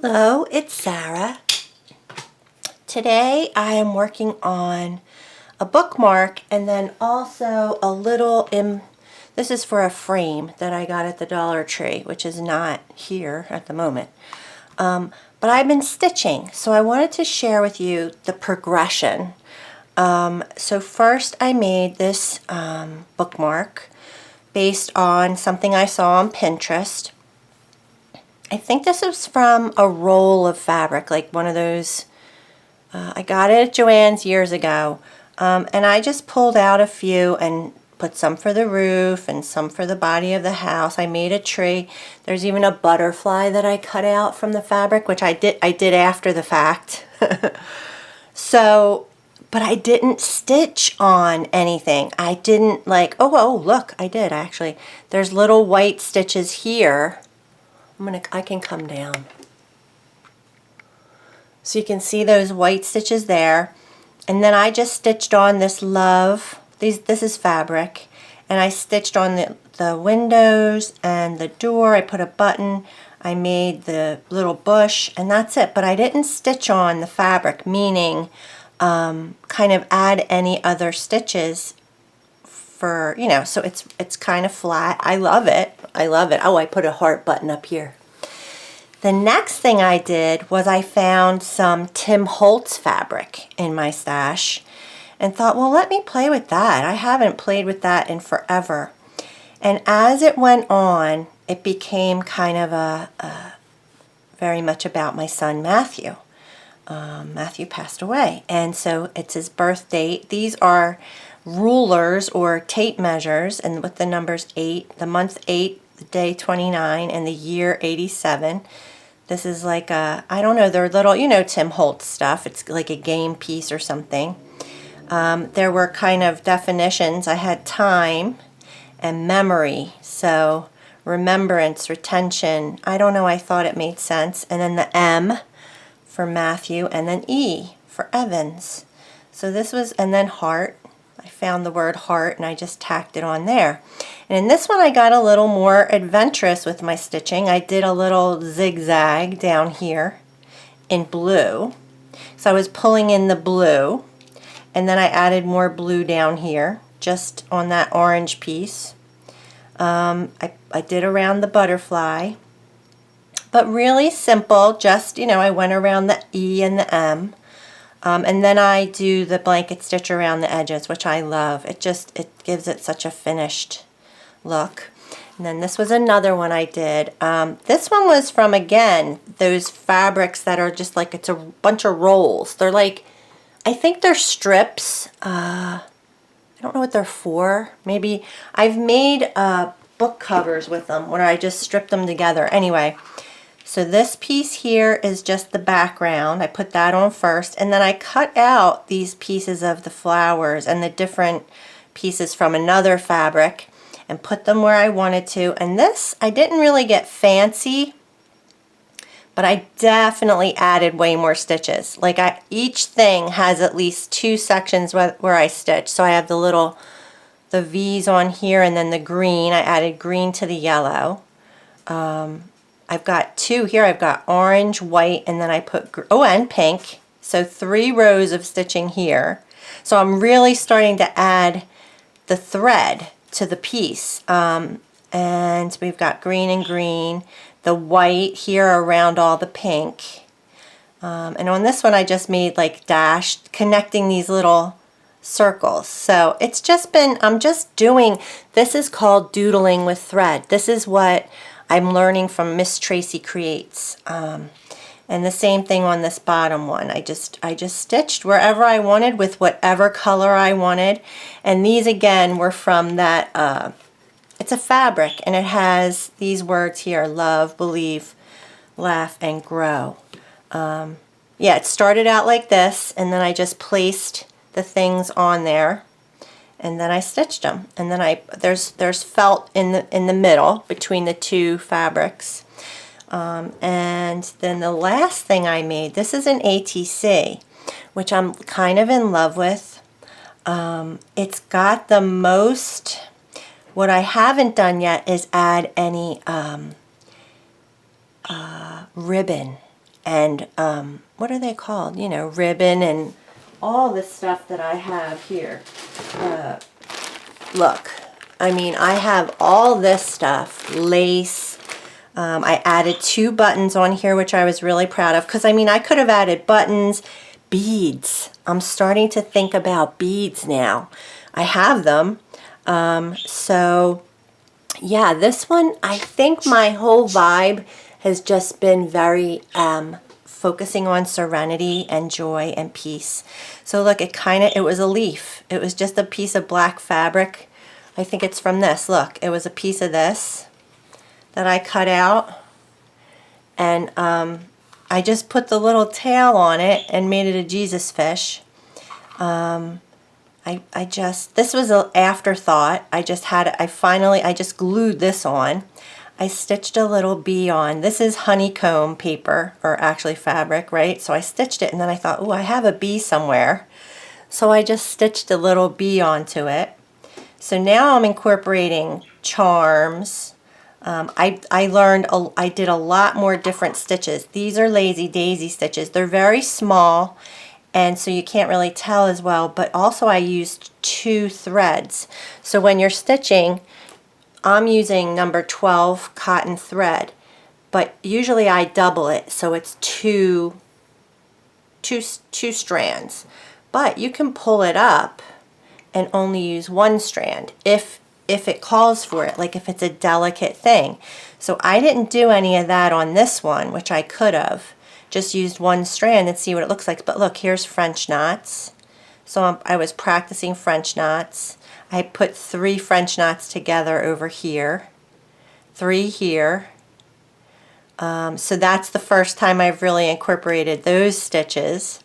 Hello, it's Sarah. Today I am working on a bookmark and then also a little, this is for a frame that I got at the Dollar Tree, which is not here at the moment. But I've been stitching, so I wanted to share with you the progression. So first I made this bookmark based on something I saw on Pinterest. I think this was from a roll of fabric, like one of those, I got it at Joann's years ago, and I just pulled out a few and put some for the roof and some for the body of the house. I made a tree. There's even a butterfly that I cut out from the fabric, which I did after the fact. So, but I didn't stitch on anything. I didn't oh, look, I did actually. There's little white stitches here. I can come down. So you can see those white stitches there. And then I just stitched on this love. This is fabric. And I stitched on the windows and the door. I put a button. I made the little bush, and that's it. But I didn't stitch on the fabric, meaning kind of add any other stitches for, so it's kind of flat. I love it. I love it. Oh, I put a heart button up here. The next thing I did was I found some Tim Holtz fabric in my stash and thought, well, let me play with that. I haven't played with that in forever. And as it went on, it became kind of very much about my son Matthew. Matthew passed away, and so it's his birth date. These are rulers or tape measures, and with the numbers 8, the month 8, the day 29, and the year 87. This is like I don't know, they're little, Tim Holtz stuff. It's like a game piece or something. There were kind of definitions. I had time and memory, so remembrance, retention. I don't know, I thought it made sense. And then the M for Matthew, and then E for Evans. So this was, and then heart. I found the word heart and I just tacked it on there. And in this one I got a little more adventurous with my stitching. I did a little zigzag down here in blue. So I was pulling in the blue, and then I added more blue down here just on that orange piece. I did around the butterfly. But really simple, just, I went around the E and the M. And then I do the blanket stitch around the edges, which I love. It gives it such a finished look. And then this was another one I did. This one was from, again, those fabrics that are just like, it's a bunch of rolls. They're like, I think they're strips. I don't know what they're for. Maybe I've made book covers with them where I just strip them together. Anyway. So this piece here is just the background. I put that on first, and then I cut out these pieces of the flowers and the different pieces from another fabric and put them where I wanted to. And this, I didn't really get fancy, but I definitely added way more stitches. Like each thing has at least 2 sections where I stitch. So I have the V's on here, and then the green. I added green to the yellow. I've got 2 here. I've got orange, white, and then I put, and pink. So 3 rows of stitching here. So I'm really starting to add the thread to the piece. And we've got green and green, the white here around all the pink. And on this one I just made like dashed, connecting these little circles. So it's just been, I'm just doing, this is called doodling with thread. This is what I'm learning from Miss Tracy Creates. And the same thing on this bottom one. I just stitched wherever I wanted with whatever color I wanted. And these again were from that, it's a fabric, and it has these words here: love, believe, laugh, and grow. Yeah, it started out like this, and then I just placed the things on there. And then I stitched them, and then there's felt in the middle between the 2 fabrics, and then the last thing I made, this is an ATC, which I'm kind of in love with. It's got the most. What I haven't done yet is add any ribbon and what are they called? You know, ribbon and all the stuff that I have here. Look, I mean, I have all this stuff, lace. I added 2 buttons on here, which I was really proud of, because I mean, I could have added buttons, beads. I'm starting to think about beads now. I have them. So yeah, this one, I think my whole vibe has just been very focusing on serenity and joy and peace. So look, it was a leaf. It was just a piece of black fabric. I think it's from this. Look, it was a piece of this that I cut out, and I just put the little tail on it and made it a Jesus fish. This was an afterthought. I just glued this on. I stitched a little bee on. This is honeycomb paper, or actually fabric, right? So I stitched it, and then I thought, oh, I have a bee somewhere. So I just stitched a little bee onto it. So now I'm incorporating charms. I did a lot more different stitches. These are lazy daisy stitches. They're very small, and so you can't really tell as well, but also I used 2 threads. So when you're stitching, I'm using number 12 cotton thread, but usually I double it, so it's two strands. But you can pull it up and only use 1 strand if it calls for it, like if it's a delicate thing. So I didn't do any of that on this one, which I could have. Just used 1 strand and see what it looks like. But look, here's French knots. So I was practicing French knots. I put 3 French knots together over here, 3 here. So that's the first time I've really incorporated those stitches.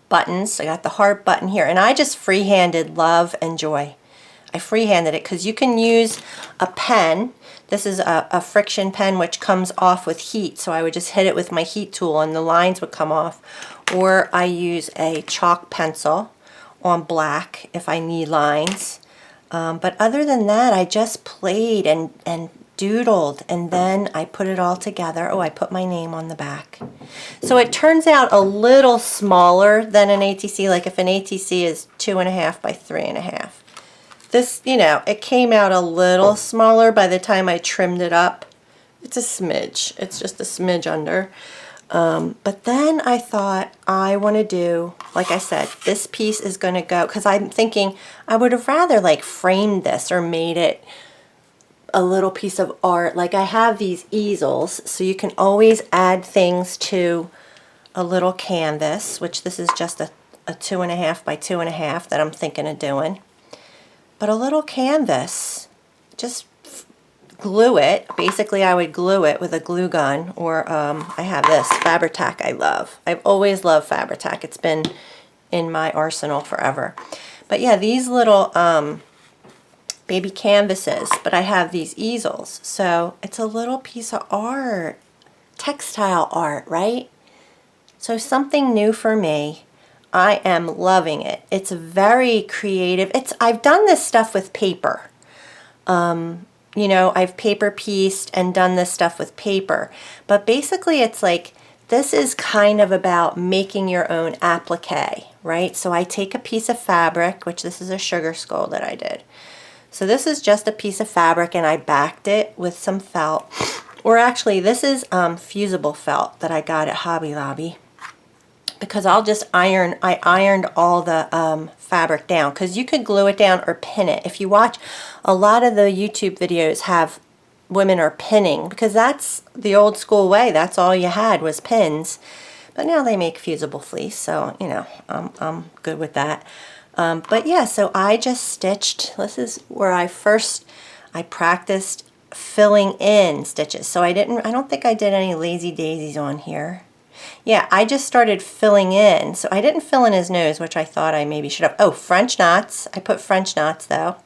Buttons, I got the heart button here, and I just freehanded love and joy. I freehanded it because you can use a pen. This is a friction pen which comes off with heat, so I would just hit it with my heat tool and the lines would come off. Or I use a chalk pencil on black if I need lines. But other than that, I just played and doodled, and then I put it all together. Oh, I put my name on the back. So it turns out a little smaller than an ATC, like if an ATC is 2.5 by 3.5. This, you know, it came out a little smaller by the time I trimmed it up. It's a smidge. It's just a smidge under. But then I thought I want to do, like I said, this piece is going to go, because I'm thinking I would have rather like framed this or made it a little piece of art. Like I have these easels, so you can always add things to a little canvas, which this is just a 2.5 by 2.5 that I'm thinking of doing. But a little canvas, just glue it. Basically, I would glue it with a glue gun, or I have this Fabri-Tac I love. I've always loved Fabri-Tac. It's been in my arsenal forever. But yeah, these little baby canvases, but I have these easels. So it's a little piece of art, textile art, right? So something new for me. I am loving it. It's very creative. I've done this stuff with paper. You know, I've paper pieced and done this stuff with paper. But basically it's like, this is kind of about making your own applique, right? So I take a piece of fabric, which this is a sugar skull that I did. So this is just a piece of fabric, and I backed it with some felt. Or actually, this is fusible felt that I got at Hobby Lobby. Because I ironed all the fabric down, because you could glue it down or pin it. If you watch, a lot of the YouTube videos have women are pinning, because that's the old school way. That's all you had was pins. But now they make fusible fleece, so you know, I'm good with that. But yeah, so I just stitched. This is where I practiced filling in stitches. So I don't think I did any lazy daisies on here. Yeah, I just started filling in. So I didn't fill in his nose, which I thought I maybe should have. Oh, French knots. I put French knots, though.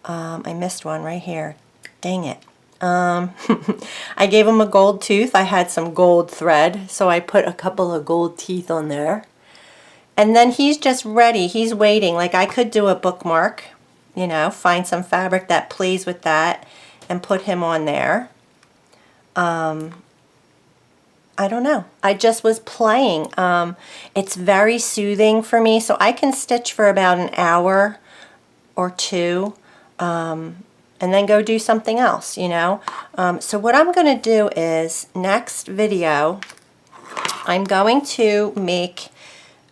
I missed one right here. Dang it. I gave him a gold tooth. I had some gold thread, so I put a couple of gold teeth on there. And then he's just ready. He's waiting. Like I could do a bookmark, you know, find some fabric that plays with that and put him on there. I'm I don't know. I just was playing. It's very soothing for me, so I can stitch for about an hour or two, and then go do something else, you know. So what I'm going to do is, next video, I'm going to make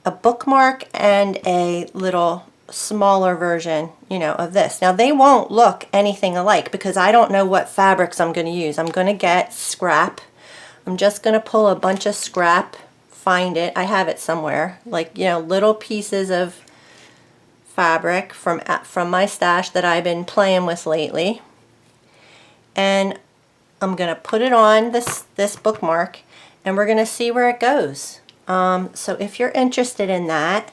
a bookmark and a little smaller version, you know, of this. Now they won't look anything alike because I don't know what fabrics I'm going to use. I'm going to get scrap. I'm just going to pull a bunch of scrap, find it. I have it somewhere, like, you know, little pieces of fabric from my stash that I've been playing with lately. And I'm going to put it on this bookmark, and we're going to see where it goes. So if you're interested in that,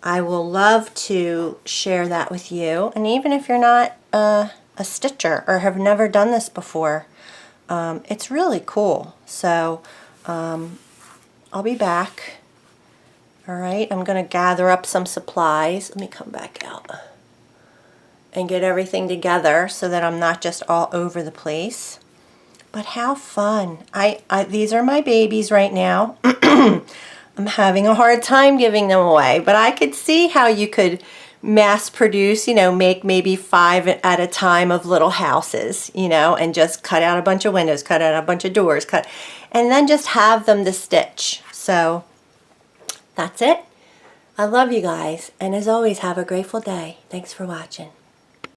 I will love to share that with you. And even if you're not a stitcher or have never done this before, it's really cool. So I'll be back. All right, I'm going to gather up some supplies. Let me come back out and get everything together so that I'm not just all over the place. But how fun. These are my babies right now. I'm having a hard time giving them away, but I could see how you could mass produce, you know, make maybe 5 at a time of little houses, you know, and just cut out a bunch of windows, cut out a bunch of doors, and then just have them to stitch. So that's it. I love you guys, and as always, have a grateful day. Thanks for watching.